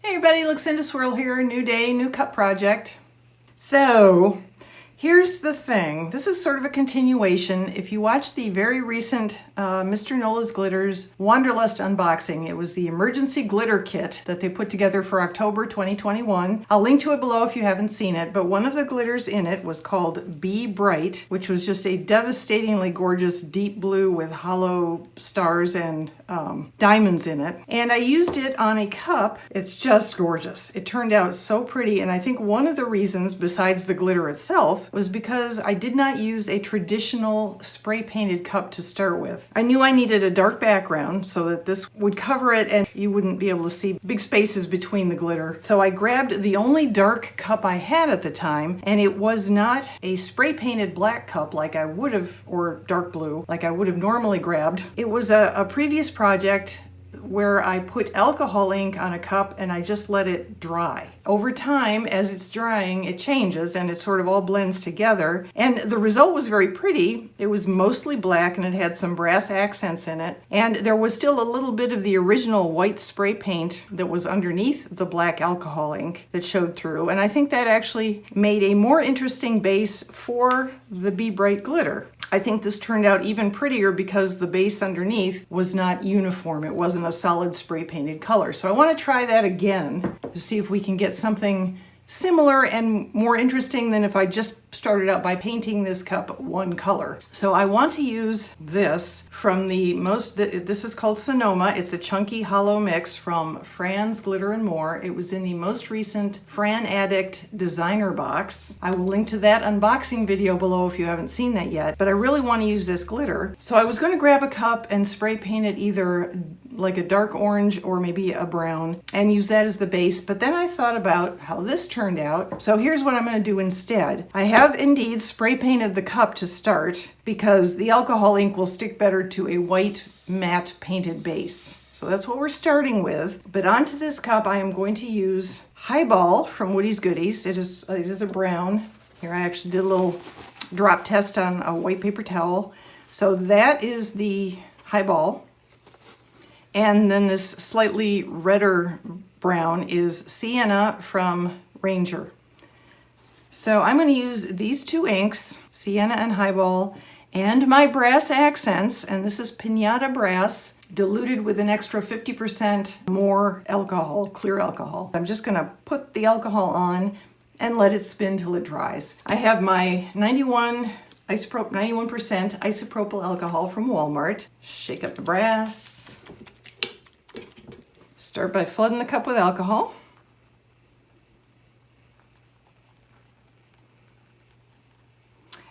Hey everybody, Luxinda Swirl here, new day, new cup project. So, here's the thing. This is sort of a continuation. If you watched the very recent Mr. Nola's Glitters Wanderlust unboxing, it was the emergency glitter kit that they put together for October 2021. I'll link to it below if you haven't seen it, but one of the glitters in it was called Be Bright, which was just a devastatingly gorgeous deep blue with hollow stars and diamonds in it. And I used it on a cup. It's just gorgeous. It turned out so pretty, and I think one of the reasons, besides the glitter itself, was because I did not use a traditional spray painted cup to start with. I knew I needed a dark background so that this would cover it and you wouldn't be able to see big spaces between the glitter. So I grabbed the only dark cup I had at the time, and it was not a spray painted black cup like I would have, or dark blue, like I would have normally grabbed. It was a previous project where I put alcohol ink on a cup and I just let it dry. Over time, as it's drying, it changes and it sort of all blends together. And the result was very pretty. It was mostly black and it had some brass accents in it. And there was still a little bit of the original white spray paint that was underneath the black alcohol ink that showed through. And I think that actually made a more interesting base for the Be Bright glitter. I think this turned out even prettier because the base underneath was not uniform. It wasn't a solid spray painted color. So I want to try that again to see if we can get something similar and more interesting than if I just started out by painting this cup one color. So I want to use this from this is called Sonoma. It's a chunky hollow mix from Fran's Glitter and More. It was in the most recent FranAddict Designer Box. I will link to that unboxing video below if you haven't seen that yet, but I really want to use this glitter. So I was going to grab a cup and spray paint it either like a dark orange or maybe a brown and use that as the base, but then I thought about how this turned out. So here's what I'm going to do instead. I have indeed spray painted the cup to start because the alcohol ink will stick better to a white matte painted base. So that's what we're starting with. But onto this cup I am going to use Highball from Woody's Goodies. It is a brown. Here I actually did a little drop test on a white paper towel. So that is the Highball. And then this slightly redder brown is Sienna from Ranger. So I'm going to use these two inks, Sienna and Highball, and my brass accents, and this is Pinata Brass, diluted with an extra 50% more alcohol, clear alcohol. I'm just going to put the alcohol on and let it spin till it dries. I have my 91% isopropyl alcohol from Walmart. Shake up the brass. Start by flooding the cup with alcohol.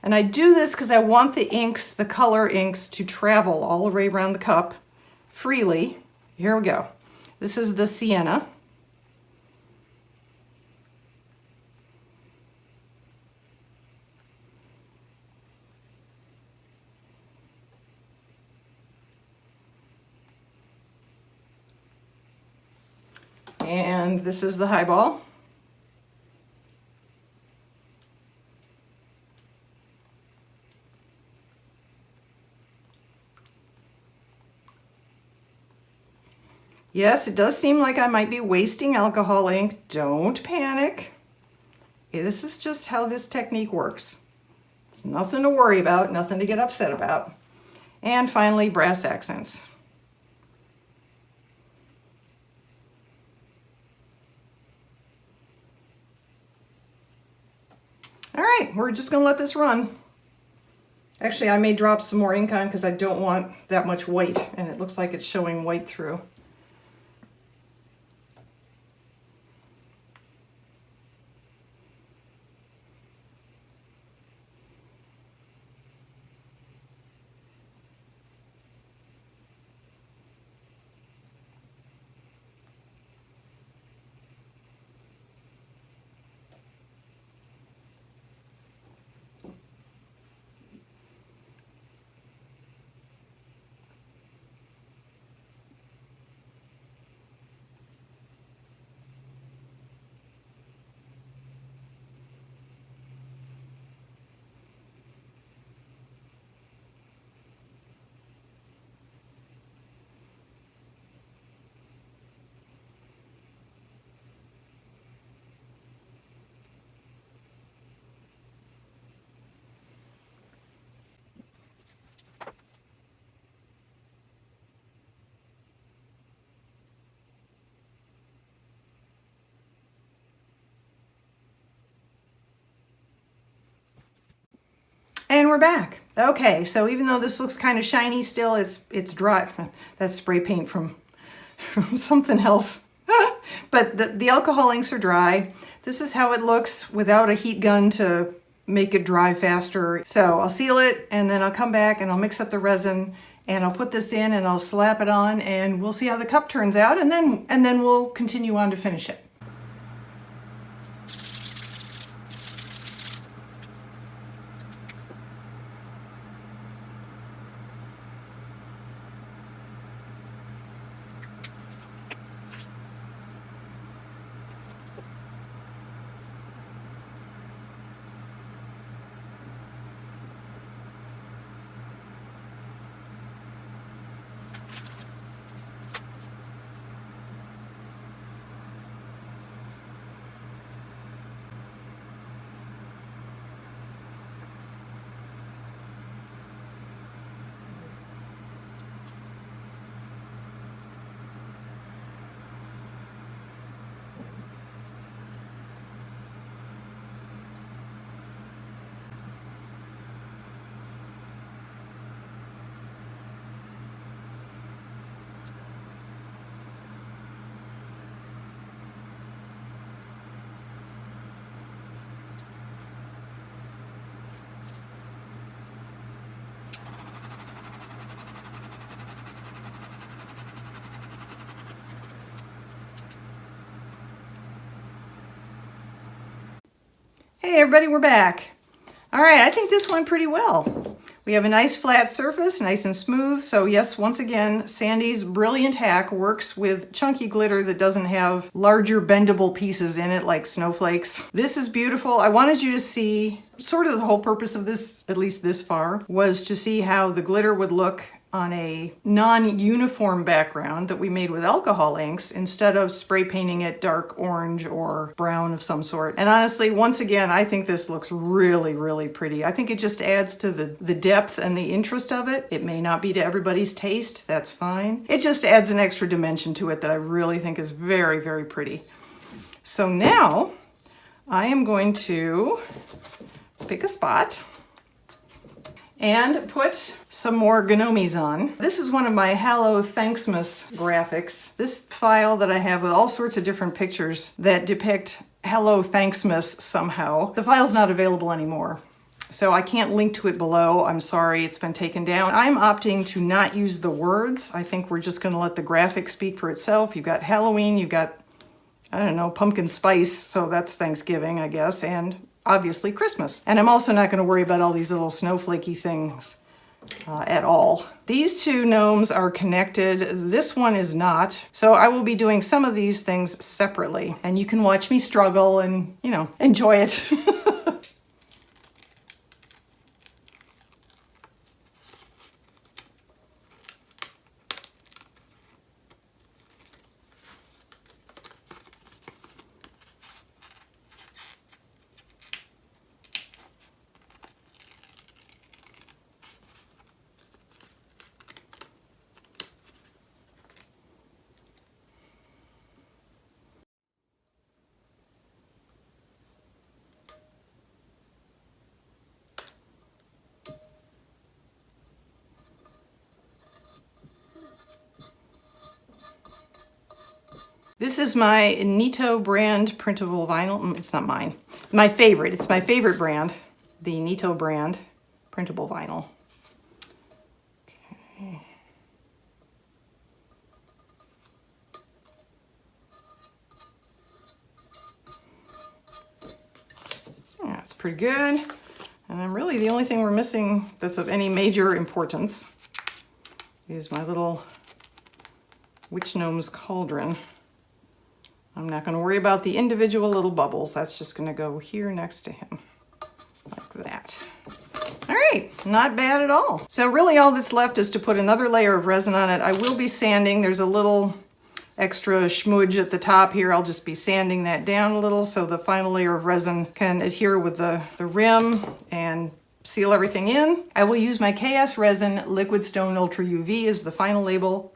And I do this because I want the inks, the color inks, to travel all the way around the cup freely. Here we go. This is the Sienna. And this is the Highball. Yes, it does seem like I might be wasting alcohol ink. Don't panic. This is just how this technique works. It's nothing to worry about, nothing to get upset about. And finally, brass accents. All right, we're just gonna let this run. Actually, I may drop some more ink on because I don't want that much white, and it looks like it's showing white through. we're back. Okay, so even though this looks kind of shiny still, it's dry. That's spray paint from something else. But the alcohol inks are dry. This is how it looks without a heat gun to make it dry faster. So I'll seal it, and then I'll come back and I'll mix up the resin, and I'll put this in and I'll slap it on, and we'll see how the cup turns out, and then we'll continue on to finish it. Hey everybody, we're back. All right, I think this went pretty well. We have a nice flat surface, nice and smooth. So yes, once again, Sandy's brilliant hack works with chunky glitter that doesn't have larger bendable pieces in it like snowflakes. This is beautiful. I wanted you to see, sort of the whole purpose of this, at least this far, was to see how the glitter would look on a non-uniform background that we made with alcohol inks instead of spray painting it dark orange or brown of some sort. And honestly, once again, I think this looks really, really pretty. I think it just adds to the depth and the interest of it. It may not be to everybody's taste, that's fine. It just adds an extra dimension to it that I really think is very, very pretty. So now I am going to pick a spot and put some more Gnomes on. This is one of my HalloThanksMas graphics. This file that I have with all sorts of different pictures that depict HalloThanksMas somehow. The file's not available anymore, so I can't link to it below. I'm sorry, it's been taken down. I'm opting to not use the words. I think we're just gonna let the graphic speak for itself. You've got Halloween, you've got, I don't know, pumpkin spice, so that's Thanksgiving, I guess, and obviously Christmas. And I'm also not going to worry about all these little snowflakey things at all. These two gnomes are connected. This one is not. So I will be doing some of these things separately. And you can watch me struggle and, you know, enjoy it. This is my Nito brand printable vinyl. It's not mine. My favorite. It's my favorite brand. The Nito brand printable vinyl. Okay. Yeah, it's pretty good. And then really the only thing we're missing that's of any major importance is my little Witch Gnomes cauldron. I'm not going to worry about the individual little bubbles. That's just going to go here next to him, like that. All right, not bad at all. So really all that's left is to put another layer of resin on it. I will be sanding. There's a little extra schmudge at the top here. I'll just be sanding that down a little so the final layer of resin can adhere with the rim and seal everything in. I will use my KS Resin Liquid Stone Ultra UV as the final label.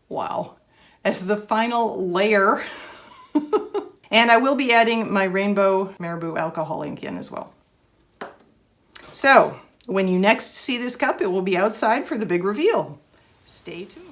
Wow. As the final layer. And I will be adding my Rainbow Marabou alcohol ink in as well. So when you next see this cup, it will be outside for the big reveal. Stay tuned.